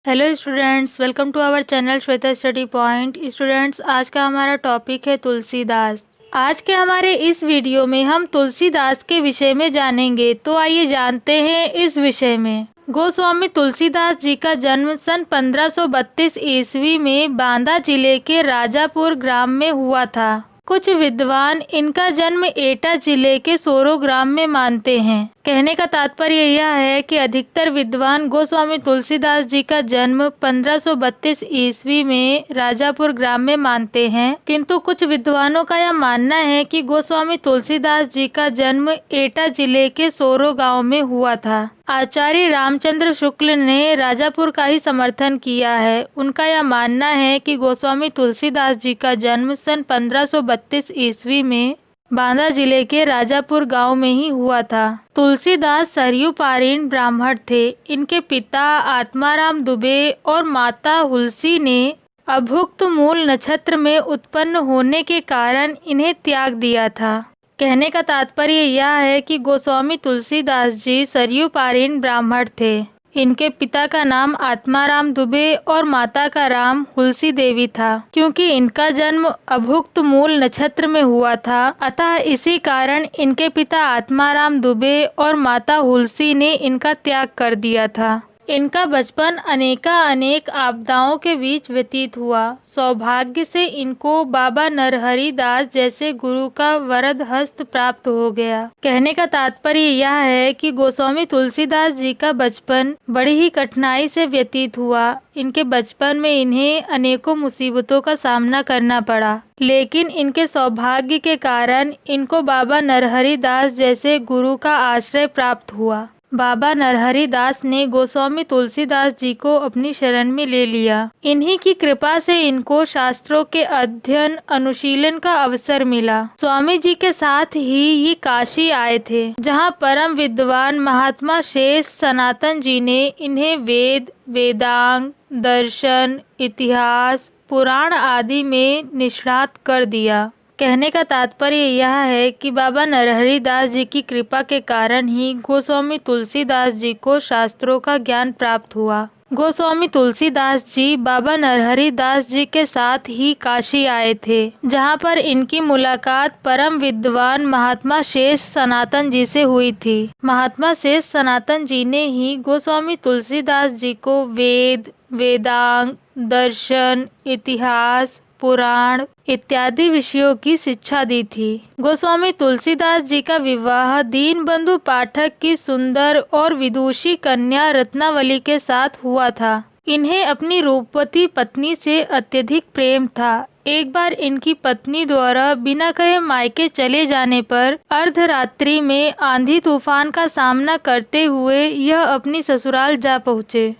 Hello students, welcome to our channel Shweta study point. Students, आज का हमारा टॉपिक है तुलसीदास। आज के हमारे इस वीडियो में हम तुलसीदास के विषय में जानेंगे। तो आइए जानते हैं इस विषय में। गोस्वामी तुलसीदास जी का जन्म सन 1532 ईस्वी में बांदा जिले के राजापुर ग्राम में हुआ था। कुछ विद्वान इनका जन्म एटा जिले के सोरो ग्राम में मानते हैं। कहने का तात्पर्य यह है कि अधिकतर विद्वान गोस्वामी तुलसीदास जी का जन्म 1532 ईस्वी में राजापुर ग्राम में मानते हैं, किंतु कुछ विद्वानों का यह मानना है कि गोस्वामी तुलसीदास जी का जन्म एटा जिले के सोरो गांव में हुआ था। आचार्य रामचंद्र शुक्ल ने राजापुर का ही समर्थन किया है। उनका यह मानना है कि गोस्वामी तुलसीदास जी का जन्म सन 1532 ईस्वी में बांदा जिले के राजापुर गांव में ही हुआ था। तुलसीदास सरयू पारीण ब्राह्मण थे। इनके पिता आत्माराम दुबे और माता हुलसी ने अभुक्त मूल नक्षत्र में उत्पन्न होने के कारण इन्हें त्याग दिया था। कहने का तात्पर्य यह है कि गोस्वामी तुलसीदास जी सरयू पारीण ब्राह्मण थे। इनके पिता का नाम आत्माराम दुबे और माता का नाम हुलसी देवी था। क्योंकि इनका जन्म अभुक्त मूल नक्षत्र में हुआ था, अतः इसी कारण इनके पिता आत्माराम दुबे और माता हुलसी ने इनका त्याग कर दिया था। इनका बचपन अनेक आपदाओं के बीच व्यतीत हुआ। सौभाग्य से इनको बाबा नरहरि दास जैसे गुरु का वरद हस्त प्राप्त हो गया। कहने का तात्पर्य यह है कि गोस्वामी तुलसीदास जी का बचपन बड़ी ही कठिनाई से व्यतीत हुआ। इनके बचपन में इन्हें अनेकों मुसीबतों का सामना करना पड़ा, लेकिन इनके सौभाग्य के कारण इनको बाबा नरहरि दास जैसे गुरु का आश्रय प्राप्त हुआ। बाबा नरहरि दास ने गोस्वामी तुलसीदास जी को अपनी शरण में ले लिया। इन्हीं की कृपा से इनको शास्त्रों के अध्ययन अनुशीलन का अवसर मिला। स्वामी जी के साथ ही ये काशी आए थे, जहाँ परम विद्वान महात्मा शेष सनातन जी ने इन्हें वेद, वेदांग, दर्शन, इतिहास, पुराण आदि में निष्णात कर दिया। कहने का तात्पर्य यह है कि बाबा नरहरि दास जी की कृपा के कारण ही गोस्वामी तुलसीदास जी को शास्त्रों का ज्ञान प्राप्त हुआ। गोस्वामी तुलसीदास जी बाबा नरहरि दास जी के साथ ही काशी आए थे, जहाँ पर इनकी मुलाकात परम विद्वान महात्मा शेष सनातन जी से हुई थी। महात्मा शेष सनातन जी ने ही गोस्वामी तुलसीदास जी को वेद, वेदांग, दर्शन, इतिहास, पुराण इत्यादि विषयों की शिक्षा दी थी। गोस्वामी तुलसीदास जी का विवाह दीनबंधु पाठक की सुंदर और विदुषी कन्या रत्नावली के साथ हुआ था। इन्हें अपनी रूपवती पत्नी से अत्यधिक प्रेम था। एक बार इनकी पत्नी द्वारा बिना कहे मायके चले जाने पर अर्धरात्रि में आंधी तूफान का सामना करते हुए यह अपनी ससुराल जा पहुँचे।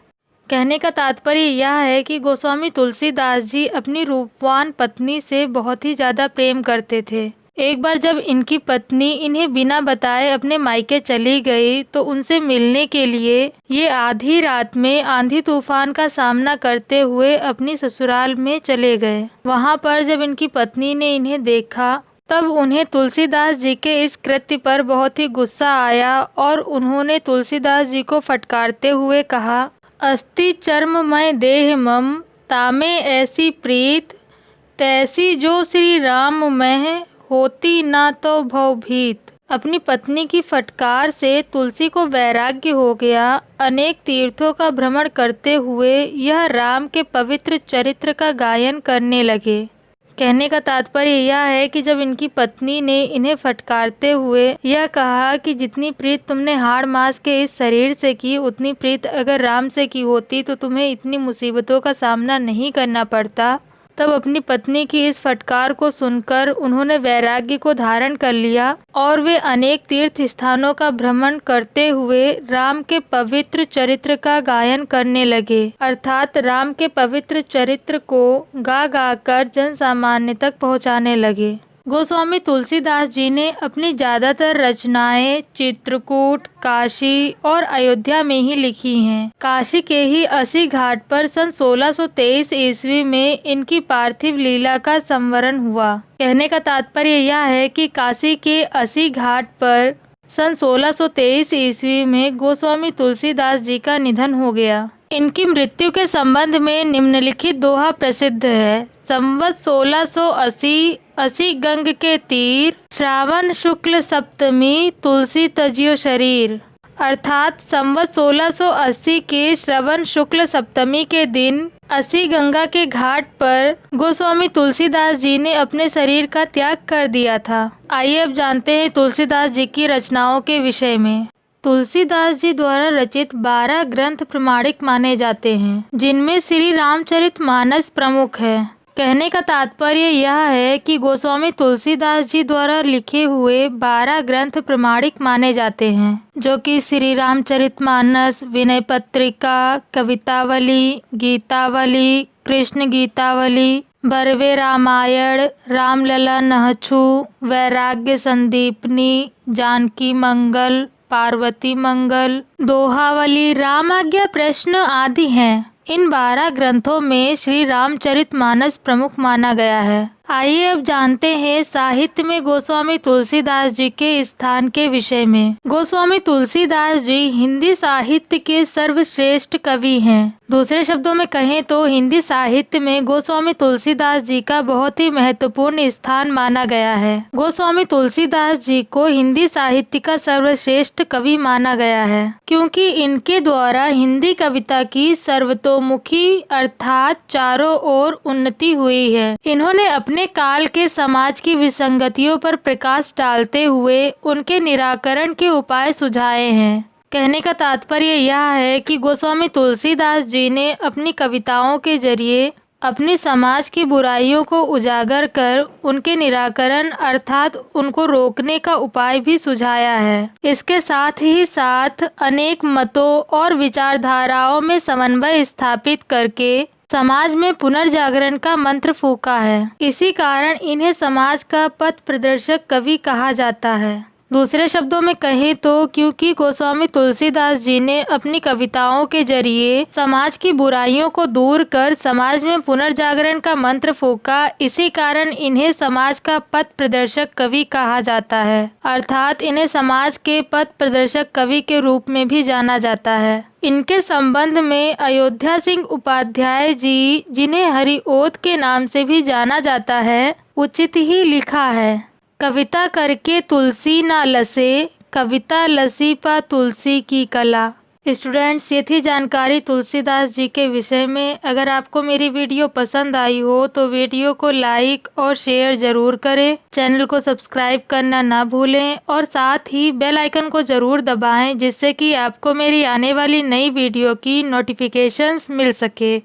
कहने का तात्पर्य यह है कि गोस्वामी तुलसीदास जी अपनी रूपवान पत्नी से बहुत ही ज्यादा प्रेम करते थे। एक बार जब इनकी पत्नी इन्हें बिना बताए अपने मायके चली गई, तो उनसे मिलने के लिए ये आधी रात में आंधी तूफान का सामना करते हुए अपनी ससुराल में चले गए। वहाँ पर जब इनकी पत्नी ने इन्हें देखा, तब उन्हें तुलसीदास जी के इस कृत्य पर बहुत ही गुस्सा आया और उन्होंने तुलसीदास जी को फटकारते हुए कहा, अस्ति चर्ममय देह मम, तामे ऐसी प्रीत, तैसी जो श्री राम में होती ना तो भवभीत। अपनी पत्नी की फटकार से तुलसी को वैराग्य हो गया। अनेक तीर्थों का भ्रमण करते हुए यह राम के पवित्र चरित्र का गायन करने लगे। कहने का तात्पर्य यह है कि जब इनकी पत्नी ने इन्हें फटकारते हुए यह कहा कि जितनी प्रीत तुमने हाड़ मांस के इस शरीर से की, उतनी प्रीत अगर राम से की होती तो तुम्हें इतनी मुसीबतों का सामना नहीं करना पड़ता, तब अपनी पत्नी की इस फटकार को सुनकर उन्होंने वैराग्य को धारण कर लिया और वे अनेक तीर्थ स्थानों का भ्रमण करते हुए राम के पवित्र चरित्र का गायन करने लगे। अर्थात राम के पवित्र चरित्र को गा गा कर जन सामान्य तक पहुँचाने लगे। गोस्वामी तुलसीदास जी ने अपनी ज्यादातर रचनाएं चित्रकूट, काशी और अयोध्या में ही लिखी हैं। काशी के ही अस्सी घाट पर सन 1623 ईस्वी में इनकी पार्थिव लीला का संवरण हुआ। कहने का तात्पर्य यह है कि काशी के अस्सी घाट पर सन 1623 ईस्वी में गोस्वामी तुलसीदास जी का निधन हो गया। इनकी मृत्यु के संबंध में निम्नलिखित दोहा प्रसिद्ध है। संवत 1680 असी गंग के तीर, श्रावण शुक्ल सप्तमी तुलसी तजियो शरीर। अर्थात संवत 1680 के श्रवण शुक्ल सप्तमी के दिन असी गंगा के घाट पर गोस्वामी तुलसीदास जी ने अपने शरीर का त्याग कर दिया था। आइए अब जानते हैं तुलसीदास जी की रचनाओं के विषय में। तुलसीदास जी द्वारा रचित 12 ग्रंथ प्रमाणिक माने जाते हैं, जिनमें श्री रामचरितमानस प्रमुख है। कहने का तात्पर्य यह है कि गोस्वामी तुलसीदास जी द्वारा लिखे हुए 12 ग्रंथ प्रमाणिक माने जाते हैं, जो कि श्री रामचरितमानस, विनय पत्रिका, कवितावली, गीतावली, कृष्ण गीतावली, बरवे रामायण, रामलला नहछु, वैराग्य संदीपनी, जानकी मंगल, पार्वती मंगल, दोहावली, रामाज्ञा प्रश्न आदि हैं। इन 12 ग्रंथों में श्री रामचरितमानस प्रमुख माना गया है। आइए अब जानते हैं साहित्य में गोस्वामी तुलसीदास जी के स्थान के विषय में। गोस्वामी तुलसीदास जी हिंदी साहित्य के सर्वश्रेष्ठ कवि हैं। दूसरे शब्दों में कहें तो हिंदी साहित्य में गोस्वामी तुलसीदास जी का बहुत ही महत्वपूर्ण स्थान माना गया है। गोस्वामी तुलसीदास जी को हिंदी साहित्य का सर्वश्रेष्ठ कवि माना गया है, क्योंकि इनके द्वारा हिंदी कविता की सर्वतोमुखी अर्थात चारों ओर उन्नति हुई है। इन्होंने अपने काल के समाज की विसंगतियों पर प्रकाश डालते हुए उनके निराकरण के उपाय सुझाए हैं। कहने का तात्पर्य यह है कि गोस्वामी तुलसीदास जी ने अपनी कविताओं के जरिए अपनी समाज की बुराइयों को उजागर कर उनके निराकरण अर्थात उनको रोकने का उपाय भी सुझाया है। इसके साथ ही साथ अनेक मतों और विचारधाराओं में समन्वय स्थापित करके समाज में पुनर्जागरण का मंत्र फूका है। इसी कारण इन्हें समाज का पथ प्रदर्शक कवि कहा जाता है। दूसरे शब्दों में कहें तो क्योंकि गोस्वामी तुलसीदास जी ने अपनी कविताओं के जरिए समाज की बुराइयों को दूर कर समाज में पुनर्जागरण का मंत्र फूका, इसी कारण इन्हें समाज का पथ प्रदर्शक कवि कहा जाता है। अर्थात इन्हें समाज के पथ प्रदर्शक कवि के रूप में भी जाना जाता है। इनके संबंध में अयोध्या सिंह उपाध्याय जी, जिन्हें हरिओत के नाम से भी जाना जाता है, उचित ही लिखा है। कविता करके तुलसी ना लसे, कविता लसी पा तुलसी की कला। स्टूडेंट्स, ये थी जानकारी तुलसीदास जी के विषय में। अगर आपको मेरी वीडियो पसंद आई हो तो वीडियो को लाइक और शेयर जरूर करें। चैनल को सब्सक्राइब करना ना भूलें और साथ ही बेल आइकन को जरूर दबाएं, जिससे कि आपको मेरी आने वाली नई वीडियो की नोटिफिकेशंस मिल सके।